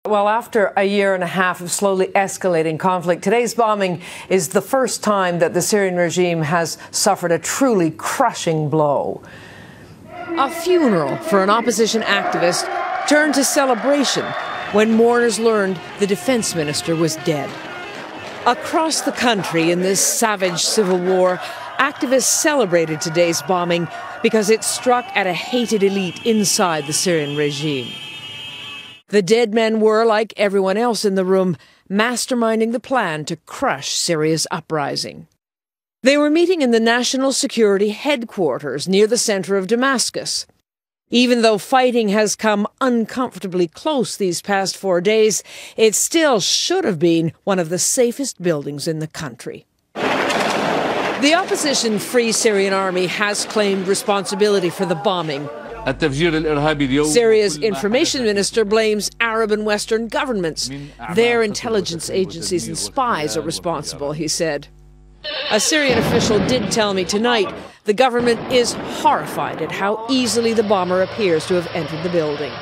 Well, after a year and a half of slowly escalating conflict, today's bombing is the first time that the Syrian regime has suffered a truly crushing blow. A funeral for an opposition activist turned to celebration when mourners learned the defense minister was dead. Across the country in this savage civil war, activists celebrated today's bombing because it struck at a hated elite inside the Syrian regime. The dead men were, like everyone else in the room, masterminding the plan to crush Syria's uprising. They were meeting in the National Security Headquarters near the center of Damascus. Even though fighting has come uncomfortably close these past 4 days, it still should have been one of the safest buildings in the country. The opposition Free Syrian Army has claimed responsibility for the bombing. Syria's information minister blames Arab and Western governments. Their intelligence agencies and spies are responsible, he said. A Syrian official did tell me tonight the government is horrified at how easily the bomber appears to have entered the building.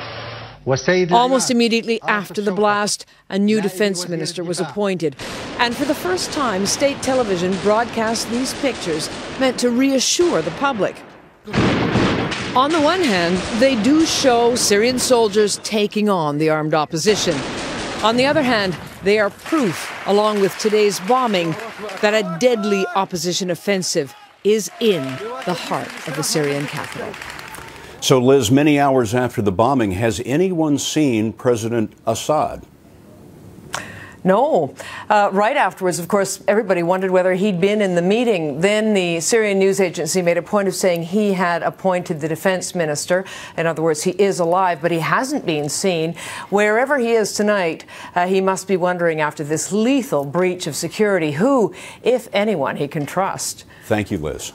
Almost immediately after the blast, a new defense minister was appointed. And for the first time, state television broadcast these pictures meant to reassure the public. On the one hand, they do show Syrian soldiers taking on the armed opposition. On the other hand, they are proof, along with today's bombing, that a deadly opposition offensive is in the heart of the Syrian capital. So, Liz, many hours after the bombing, has anyone seen President Assad? No. Right afterwards, of course, everybody wondered whether he'd been in the meeting. Then the Syrian news agency made a point of saying he had appointed the defense minister. In other words, he is alive, but he hasn't been seen. Wherever he is tonight, he must be wondering after this lethal breach of security who, if anyone, he can trust. Thank you, Liz.